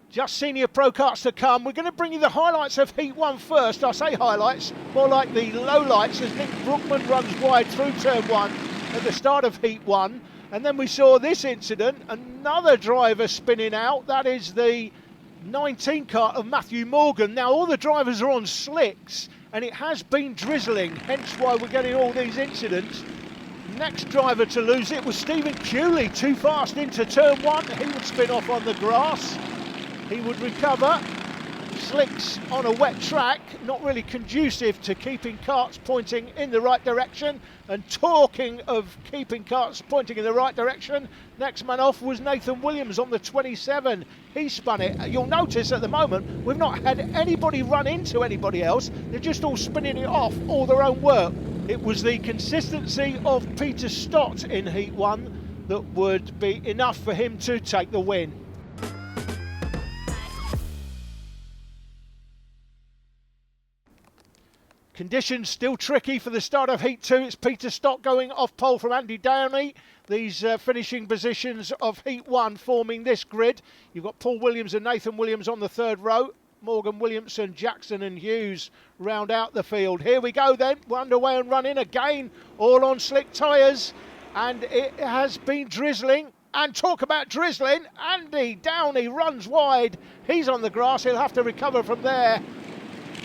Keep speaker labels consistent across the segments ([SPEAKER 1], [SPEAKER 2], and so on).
[SPEAKER 1] Just senior pro karts to come. We're going to bring you the highlights of Heat 1 first. I say highlights, more like the lowlights, as Nick Brookman runs wide through turn 1 at the start of Heat 1. And then we saw this incident, another driver spinning out. That is the 19 kart of Matthew Morgan. Now all the drivers are on slicks and it has been drizzling, hence why we're getting all these incidents. Next driver to lose it was Stephen Cooley, too fast into turn 1. He would spin off on the grass. He would recover. Slicks on a wet track, not really conducive to keeping karts pointing in the right direction. And talking of keeping karts pointing in the right direction, next man off was Nathan Williams on the 27. He spun it. You'll notice at the moment we've not had anybody run into anybody else. They're just all spinning it off, all their own work. It was the consistency of Peter Stott in Heat 1 that would be enough for him to take the win. Conditions still tricky for the start of Heat 2. It's Peter Stott going off pole from Andy Downey. These finishing positions of Heat 1 forming this grid. You've got Paul Williams and Nathan Williams on the third row. Morgan, Williamson, Jackson and Hughes round out the field. Here we go then. We're underway and running again, all on slick tyres. And it has been drizzling. And talk about drizzling. Andy Downey runs wide. He's on the grass. He'll have to recover from there.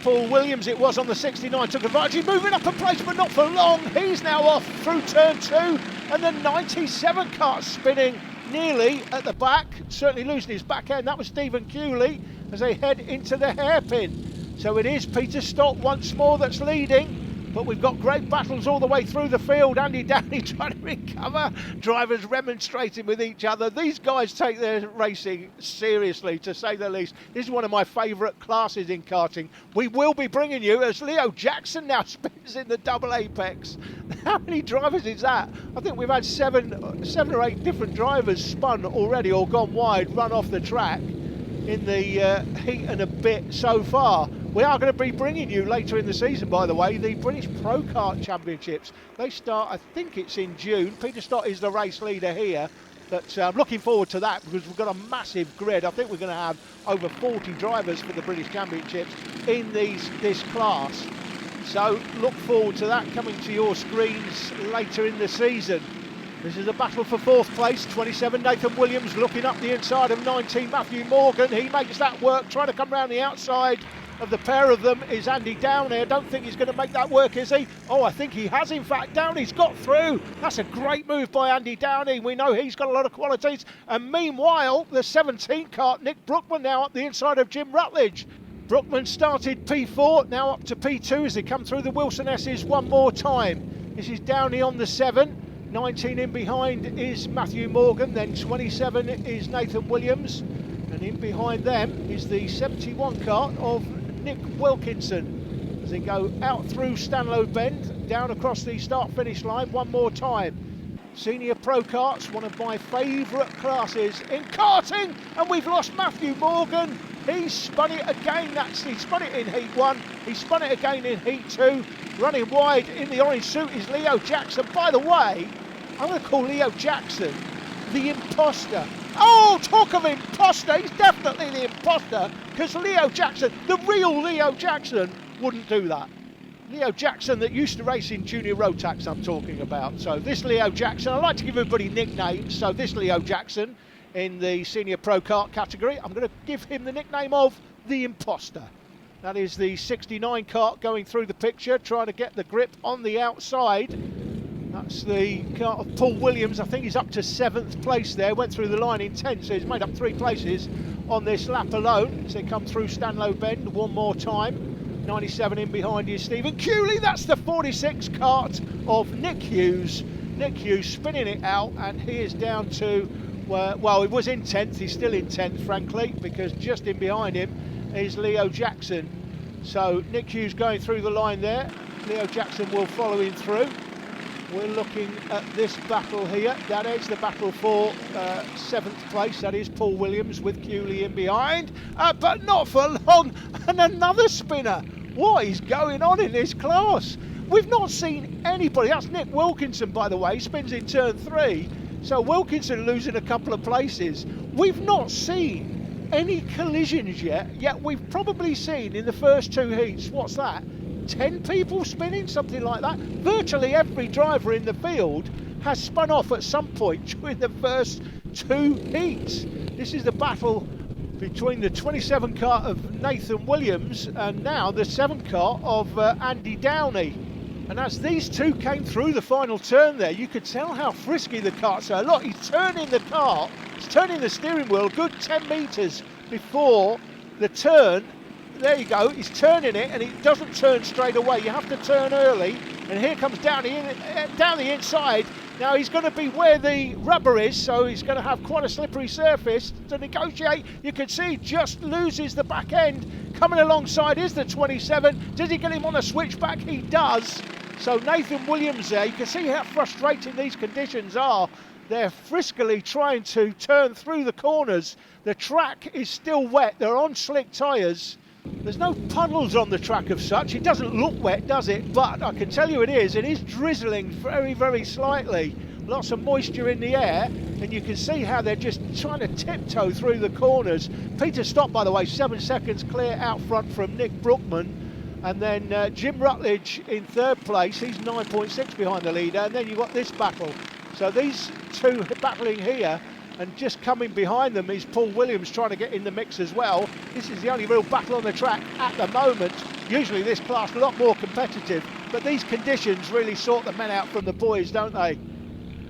[SPEAKER 1] Paul Williams it was on the 69, took advantage, moving up a place but not for long. He's now off through turn 2 and the 97 kart spinning nearly at the back, certainly losing his back end. That was Stephen Cooley as they head into the hairpin. So it is Peter Stott once more that's leading, but we've got great battles all the way through the field. Andy Downey trying to recover, drivers remonstrating with each other. These guys take their racing seriously, to say the least. This is one of my favourite classes in karting. We will be bringing you, as Leo Jackson now spins in the double apex. How many drivers is that? I think we've had seven or eight different drivers spun already or gone wide, run off the track in the heat and a bit so far. We are going to be bringing you later in the season, by the way, the British Pro Kart Championships. They start, I think it's in June. Peter Stott is the race leader here, but I'm looking forward to that because we've got a massive grid. I think we're going to have over 40 drivers for the British Championships in this class. So look forward to that coming to your screens later in the season. This is a battle for fourth place. 27 Nathan Williams looking up the inside of 19 Matthew Morgan. He makes that work, trying to come round the outside of the pair of them is Andy Downey. I don't think he's going to make that work, is he? Oh, I think he has, in fact. Downey's got through. That's a great move by Andy Downey. We know he's got a lot of qualities. And meanwhile, the 17 kart, Nick Brookman now up the inside of Jim Rutledge. Brookman started P4, now up to P2 as they come through the Wilson S's one more time. This is Downey on the 7. 19 in behind is Matthew Morgan, then 27 is Nathan Williams. And in behind them is the 71 kart of Nick Wilkinson as they go out through Stanlow Bend, down across the start-finish line one more time. Senior Pro Karts, one of my favourite classes in karting, and we've lost Matthew Morgan. He spun it again, he spun it in Heat 1, he spun it again in Heat 2. Running wide in the orange suit is Leo Jackson. By the way, I'm going to call Leo Jackson the imposter. Oh, talk of imposter, he's definitely the imposter, because Leo Jackson, the real Leo Jackson, wouldn't do that. Leo Jackson that used to race in Junior Rotax I'm talking about. So this Leo Jackson, I like to give everybody nicknames, so this Leo Jackson in the Senior Pro Kart category, I'm going to give him the nickname of the imposter. That is the 69 kart going through the picture, trying to get the grip on the outside. That's the kart of Paul Williams. I think he's up to 7th place there. Went through the line in 10th, so he's made up 3 places on this lap alone. So they come through Stanlow Bend one more time. 97 in behind is Stephen Cooley. That's the 46 kart of Nick Hughes. Nick Hughes spinning it out, and he is down to, well, he was in 10th. He's still in 10th, frankly, because just in behind him is Leo Jackson. So Nick Hughes going through the line there. Leo Jackson will follow him through. We're looking at this battle here. That is the battle for 7th place. That is Paul Williams with Cooley in behind, but not for long. And another spinner. What is going on in this class? We've not seen anybody. That's Nick Wilkinson, by the way, spins in turn 3. So Wilkinson losing a couple of places. We've not seen any collisions yet we've probably seen in the first two heats, what's that, 10 people spinning, something like that. Virtually every driver in the field has spun off at some point during the first two heats. This is the battle between the 27 car of Nathan Williams and now the 7 car of Andy Downey. And as these two came through the final turn there, you could tell how frisky the karts are. Look, he's turning the kart, he's turning the steering wheel a good 10 metres before the turn. There you go, he's turning it and it doesn't turn straight away. You have to turn early. And here comes Downey down the inside. Now he's going to be where the rubber is, so he's going to have quite a slippery surface to negotiate. You can see he just loses the back end. Coming alongside is the 27. Does he get him on a switchback? He does. So Nathan Williams there, you can see how frustrating these conditions are. They're friskily trying to turn through the corners. The track is still wet, they're on slick tyres. There's no puddles on the track of such. It doesn't look wet, does it? But I can tell you it is drizzling very, very slightly. Lots of moisture in the air, and you can see how they're just trying to tiptoe through the corners. Peter Stott, by the way, 7 seconds clear out front from Nick Brookman. And then Jim Rutledge in third place, he's 9.6 behind the leader. And then you've got this battle. So these two battling here, and just coming behind them is Paul Williams trying to get in the mix as well. This is the only real battle on the track at the moment. Usually this class a lot more competitive, but these conditions really sort the men out from the boys, don't they?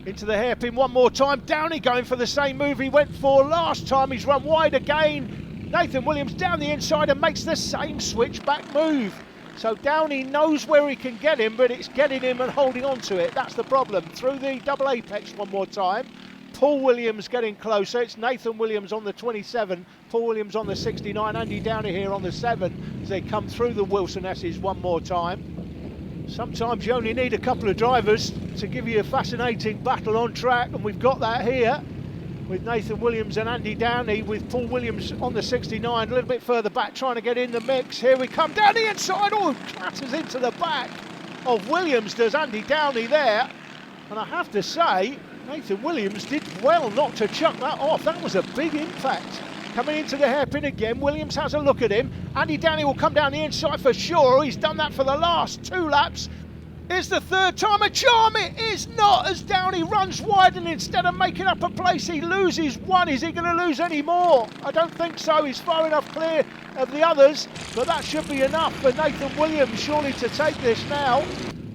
[SPEAKER 1] Into the hairpin one more time. Downey going for the same move he went for last time. He's run wide again. Nathan Williams down the inside and makes the same switchback move. So Downey knows where he can get him, but it's getting him and holding on to it. That's the problem. Through the double apex one more time. Paul Williams getting closer. It's Nathan Williams on the 27, Paul Williams on the 69, Andy Downey here on the 7 as they come through the Wilson S's one more time. Sometimes you only need a couple of drivers to give you a fascinating battle on track, and we've got that here with Nathan Williams and Andy Downey, with Paul Williams on the 69 a little bit further back trying to get in the mix. Here we come down the inside. Oh, clatters into the back of Williams, does Andy Downey there. And I have to say, Nathan Williams did well not to chuck that off. That was a big impact. Coming into the hairpin again, Williams has a look at him. Andy Downey will come down the inside for sure. He's done that for the last 2 laps. Is the third time a charm? It is not, as Downey runs wide and instead of making up a place, he loses one. Is he going to lose any more? I don't think so. He's far enough clear of the others, but that should be enough for Nathan Williams surely to take this now.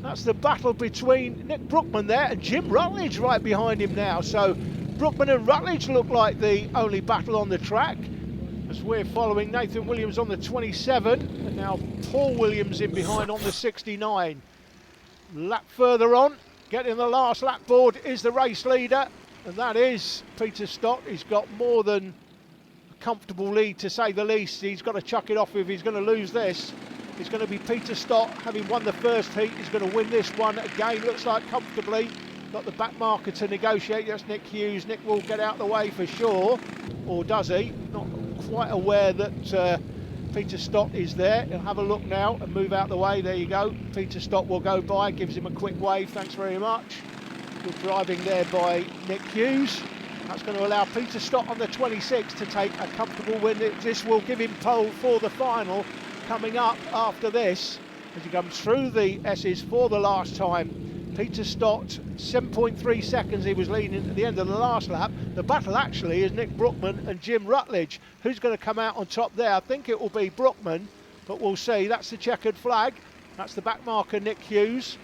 [SPEAKER 1] That's the battle between Nick Brookman there and Jim Rutledge right behind him now. So Brookman and Rutledge look like the only battle on the track, as we're following Nathan Williams on the 27 and now Paul Williams in behind on the 69. Lap further on, getting the last lap board is the race leader, and that is Peter Stott. He's got more than a comfortable lead, to say the least. He's got to chuck it off if he's going to lose this. It's going to be Peter Stott, having won the first heat. He's going to win this one again, looks like comfortably. Got the back marker to negotiate. That's Nick Hughes. Nick will get out of the way for sure, or does he? Not quite aware that Peter Stott is there. He'll have a look now and move out the way. There you go. Peter Stott will go by, gives him a quick wave. Thanks very much. Good driving there by Nick Hughes. That's going to allow Peter Stott on the 26 to take a comfortable win. This will give him pole for the final. Coming up after this, as he comes through the S's for the last time, Peter Stott, 7.3 seconds he was leading at the end of the last lap. The battle actually is Nick Brookman and Jim Rutledge. Who's going to come out on top there? I think it will be Brookman, but we'll see. That's the checkered flag. That's the back marker, Nick Hughes.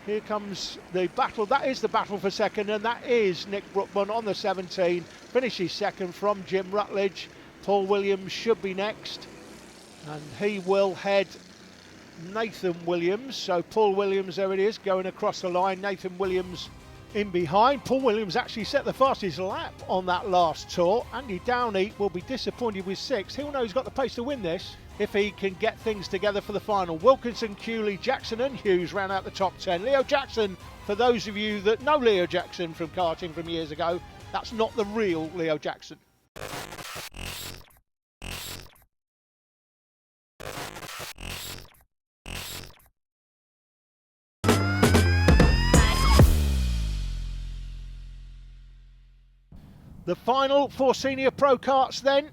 [SPEAKER 1] Here comes the battle. That is the battle for second, and that is Nick Brookman on the 17. Finishes second from Jim Rutledge. Paul Williams should be next, and he will head Nathan Williams. So Paul Williams, there it is, going across the line. Nathan Williams in behind. Paul Williams actually set the fastest lap on that last tour. Andy Downey will be disappointed with 6. He'll know he's got the pace to win this if he can get things together for the final. Wilkinson, Cooley, Jackson and Hughes round out the top 10. Leo Jackson, for those of you that know Leo Jackson from karting from years ago, that's not the real Leo Jackson. The final for Senior Pro Karts then,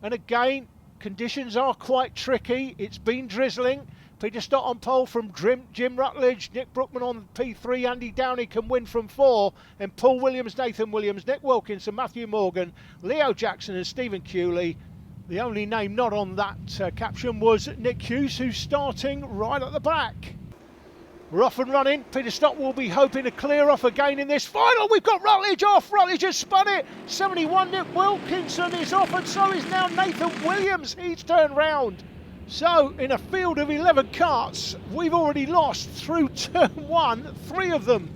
[SPEAKER 1] And again, conditions are quite tricky. It's been drizzling. Peter Stott on pole from Jim Rutledge. Nick Brookman on P3. Andy Downey can win from 4. And Paul Williams, Nathan Williams, Nick Wilkinson, Matthew Morgan, Leo Jackson and Stephen Cooley. The only name not on that caption was Nick Hughes, who's starting right at the back. We're off and running. Peter Stott will be hoping to clear off again in this final. We've got Rutledge off. Rutledge has spun it. 71, Nick Wilkinson is off, and so is now Nathan Williams. He's turned round. So, in a field of 11 karts, we've already lost through turn 1, 3 of them.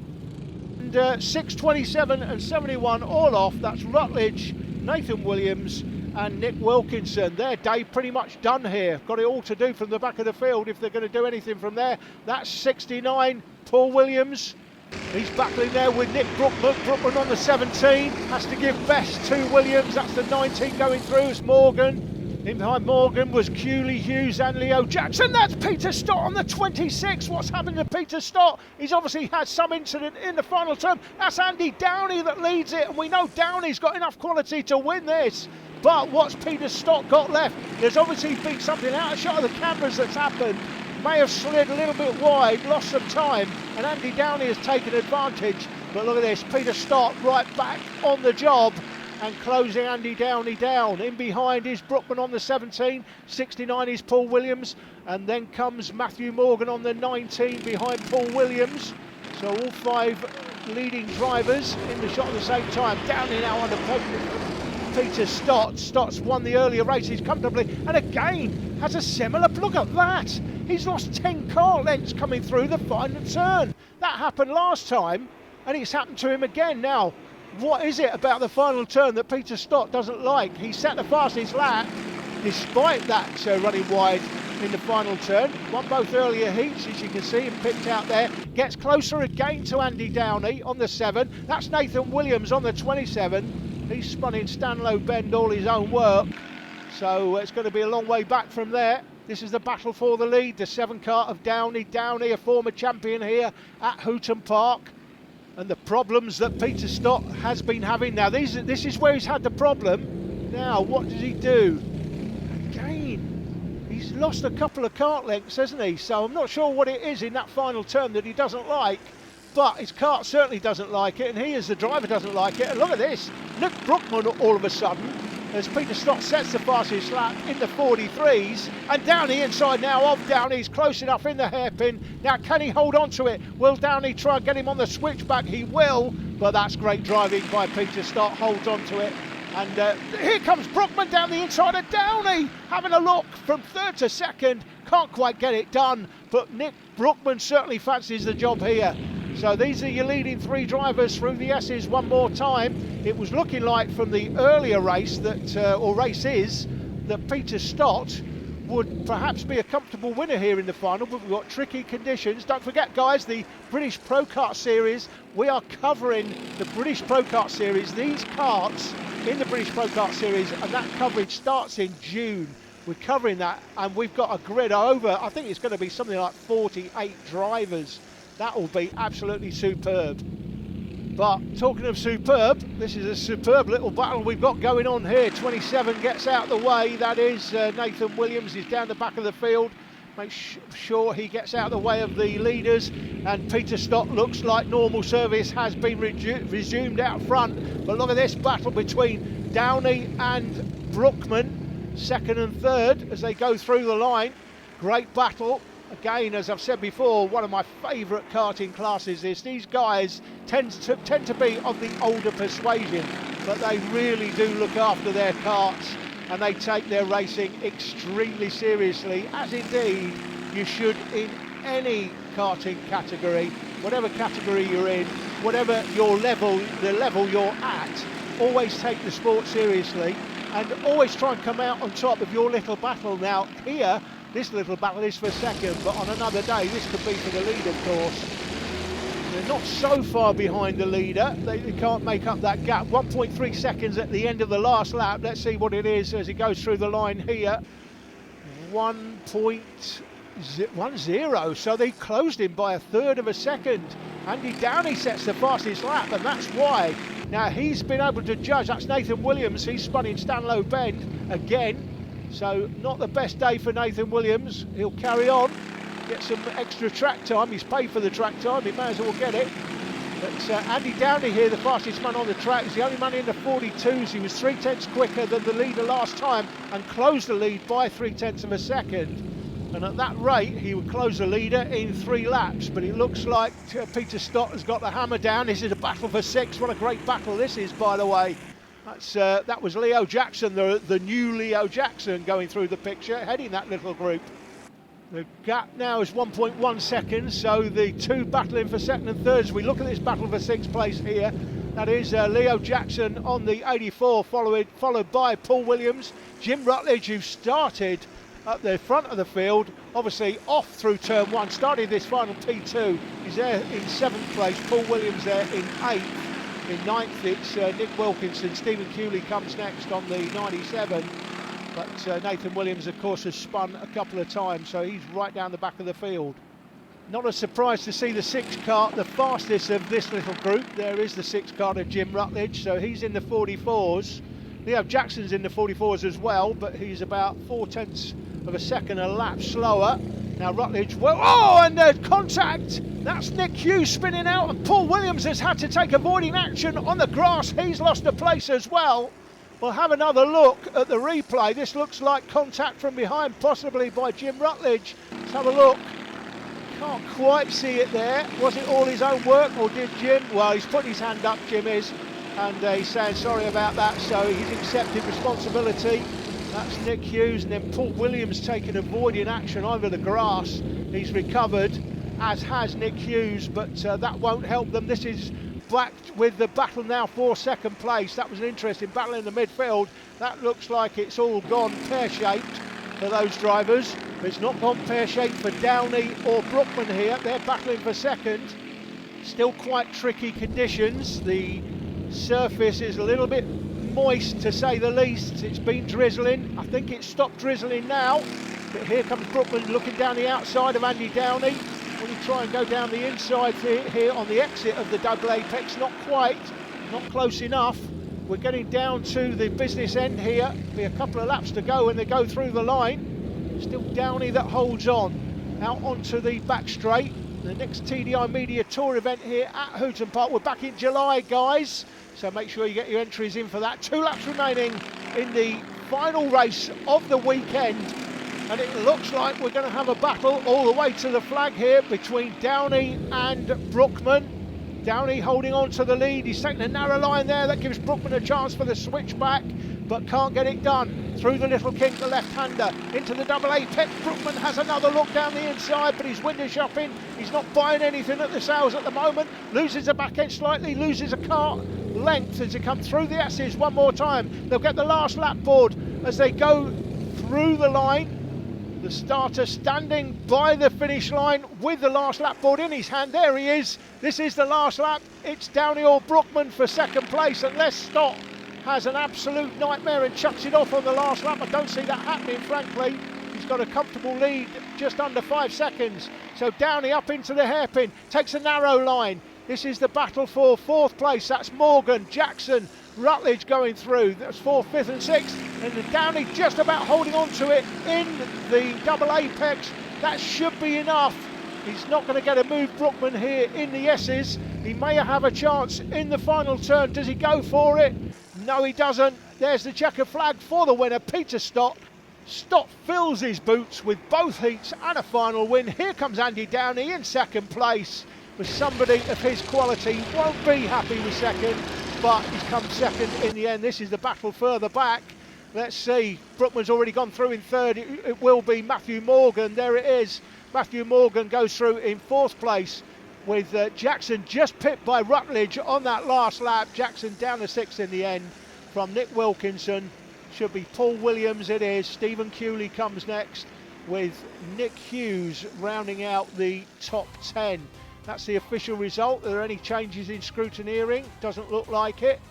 [SPEAKER 1] And 6, 27 and 71 all off. That's Rutledge, Nathan Williams and Nick Wilkinson. Their day pretty much done here. Got it all to do from the back of the field if they're going to do anything from there. That's 69, Paul Williams. He's battling there with Nick Brookman. Brookman on the 17. Has to give best to Williams. That's the 19 going through. It's Morgan. In behind Morgan was Cooley, Hughes and Leo Jackson. That's Peter Stott on the 26. What's happened to Peter Stott? He's obviously had some incident in the final turn. That's Andy Downey that leads it, and we know Downey's got enough quality to win this. But what's Peter Stott got left? There's obviously been something out of shot of the cameras that's happened. May have slid a little bit wide, lost some time, and Andy Downey has taken advantage. But look at this, Peter Stott right back on the job and closing Andy Downey down. In behind is Brookman on the 17, 69 is Paul Williams, and then comes Matthew Morgan on the 19 behind Paul Williams. So all 5 leading drivers in the shot at the same time. Downey now under Peter Stott. Stott's won the earlier races comfortably, and again has a similar, look at that. He's lost 10 car lengths coming through the final turn. That happened last time, and it's happened to him again now. What is it about the final turn that Peter Stott doesn't like? He set the fastest lap despite that running wide in the final turn. Won both earlier heats, as you can see, and picked out there. Gets closer again to Andy Downey on the 7. That's Nathan Williams on the 27. He's spun in Stanlow Bend all his own work. So it's going to be a long way back from there. This is the battle for the lead. The 7 car of Downey. Downey, a former champion here at Hooton Park. And the problems that Peter Stott has been having. Now, this is where he's had the problem. Now, what does he do? Again, he's lost a couple of kart lengths, hasn't he? So I'm not sure what it is in that final turn that he doesn't like. But his kart certainly doesn't like it, and he, as the driver, doesn't like it. And look at this. Nick Brookman, all of a sudden, as Peter Stott sets the fastest lap in the 43s, and Downey inside now of Downey's close enough in the hairpin. Now, can he hold on to it? Will Downey try and get him on the switchback? He will, but that's great driving by Peter Stott, holds on to it. And here comes Brookman down the inside of Downey, having a look from 3rd to 2nd. Can't quite get it done, but Nick Brookman certainly fancies the job here. So these are your leading 3 drivers through the S's one more time. It was looking like from the earlier race that, or races, that Peter Stott would perhaps be a comfortable winner here in the final, but we've got tricky conditions. Don't forget, guys, the British Pro Kart Series. We are covering the British Pro Kart Series, these karts in the British Pro Kart Series, and that coverage starts in June. We're covering that, and we've got a grid over, I think it's going to be something like 48 drivers. That will be absolutely superb. But talking of superb, this is a superb little battle we've got going on here. 27 gets out of the way. That is Nathan Williams. He's down the back of the field. Make sure he gets out of the way of the leaders. And Peter Stott looks like normal service has been resumed out front. But look at this battle between Downey and Brookman, 2nd and 3rd, as they go through the line. Great battle. Again, as I've said before, one of my favourite karting classes is these guys tend to be of the older persuasion, but they really do look after their karts and they take their racing extremely seriously, as indeed you should in any karting category, whatever category you're in, whatever your level, the level you're at. Always take the sport seriously and always try and come out on top of your little battle. Now here, this little battle is for 2nd, but on another day this could be for the lead, of course. They're not so far behind the leader, they can't make up that gap. 1.3 seconds at the end of the last lap. Let's see what it is as it goes through the line here. 1-0, so they closed him by a third of a second. Andy Downey sets the fastest lap, and that's why. Now he's been able to judge, that's Nathan Williams, he's spun in Stanlow Bend again, so not the best day for Nathan Williams. He'll carry on, get some extra track time, he's paid for the track time, he may as well get it. But Andy Downey here, the fastest man on the track, is the only man in the 42s. He was 3/10 quicker than the leader last time and closed the lead by 3/10 of a second. And at that rate, he would close the leader in 3 laps. But it looks like Peter Stott has got the hammer down. This is a battle for 6. What a great battle this is, by the way. That was Leo Jackson, the new Leo Jackson, going through the picture, heading that little group. The gap now is 1.1 seconds, so the 2 battling for second and third. As we look at this battle for 6th place here, that is Leo Jackson on the 84, followed by Paul Williams, Jim Rutledge, who started at the front of the field, obviously off through turn 1, started this final P2. He's there in 7th place, Paul Williams there in 8th. In 9th it's Nick Wilkinson. Stephen Cooley comes next on the 97. But Nathan Williams, of course, has spun a couple of times, so he's right down the back of the field. Not a surprise to see the 6th kart, the fastest of this little group. There is the 6th kart of Jim Rutledge, so he's in the 44s. Leo Jackson's in the 44s as well, but he's about 4/10 of a second a lap slower. Now Rutledge, well, oh, and there's contact. That's Nick Hughes spinning out, and Paul Williams has had to take avoiding action on the grass. He's lost a place as well. We'll have another look at the replay. This looks like contact from behind, possibly by Jim Rutledge. Let's have a look. Can't quite see it there. Was it all his own work, or did Jim? Well, he's put his hand up, Jim is, and he's saying sorry about that, so he's accepted responsibility. That's Nick Hughes, and then Paul Williams taking avoiding action over the grass. He's recovered, as has Nick Hughes, but that won't help them. This is back with the battle now for 2nd place. That was an interesting battle in the midfield. That looks like it's all gone pear-shaped for those drivers. But it's not gone pear-shaped for Downey or Brookman here. They're battling for 2nd. Still quite tricky conditions. The surface is a little bit moist, to say the least. It's been drizzling. I think it's stopped drizzling now. But here comes Brookman looking down the outside of Andy Downey. Will he try and go down the inside here on the exit of the double apex? Not quite, not close enough. We're getting down to the business end here. Be a couple of laps to go when they go through the line. Still Downey that holds on. Out onto the back straight. The next TDI Media Tour event here at Hooton Park. We're back in July, guys. So make sure you get your entries in for that. 2 laps remaining in the final race of the weekend. And it looks like we're going to have a battle all the way to the flag here between Downey and Brookman. Downey holding on to the lead. He's taking a narrow line there. That gives Brookman a chance for the switchback, but can't get it done. Through the little kink, the left-hander into the double apex. Brookman has another look down the inside, but he's window shopping. He's not buying anything at the sales at the moment. Loses the back end slightly, loses a kart length as he comes through the S's one more time. They'll get the last lap board as they go through the line. The starter standing by the finish line with the last lap board in his hand. There he is. This is the last lap. It's Downey or Brookman for 2nd place, unless Stott has an absolute nightmare and chucks it off on the last lap. I don't see that happening, frankly. He's got a comfortable lead, just under 5 seconds. So Downey up into the hairpin, takes a narrow line. This is the battle for 4th place. That's Morgan, Jackson, Rutledge going through. That's 4th, 5th and 6th. And the Downey just about holding on to it in the double apex. That should be enough. He's not going to get a move Brookman here in the S's. He may have a chance in the final turn. Does he go for it? No, he doesn't. There's the checker flag for the winner, Peter Stott. Stott fills his boots with both heats and a final win. Here comes Andy Downey in 2nd place. With somebody of his quality, won't be happy with 2nd, but he's come 2nd in the end. This is the battle further back. Let's see, Brookman's already gone through in 3rd. It will be Matthew Morgan. There it is. Matthew Morgan goes through in 4th place with Jackson just pipped by Rutledge on that last lap. Jackson down to 6th in the end from Nick Wilkinson. Should be Paul Williams, it is. Stephen Cooley comes next with Nick Hughes rounding out the top 10. That's the official result. Are there any changes in scrutineering? Doesn't look like it.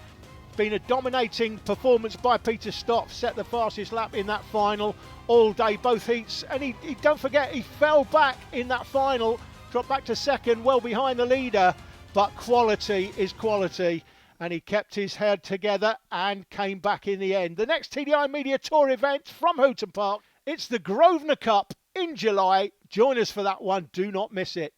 [SPEAKER 1] Been a dominating performance by Peter Stott, set the fastest lap in that final all day, both heats. And he don't forget, he fell back in that final, dropped back to second, well behind the leader. But quality is quality, and he kept his head together and came back in the end. The next TDI Media Tour event from Hooton Park, it's the Grosvenor Cup in July. Join us for that one, do not miss it.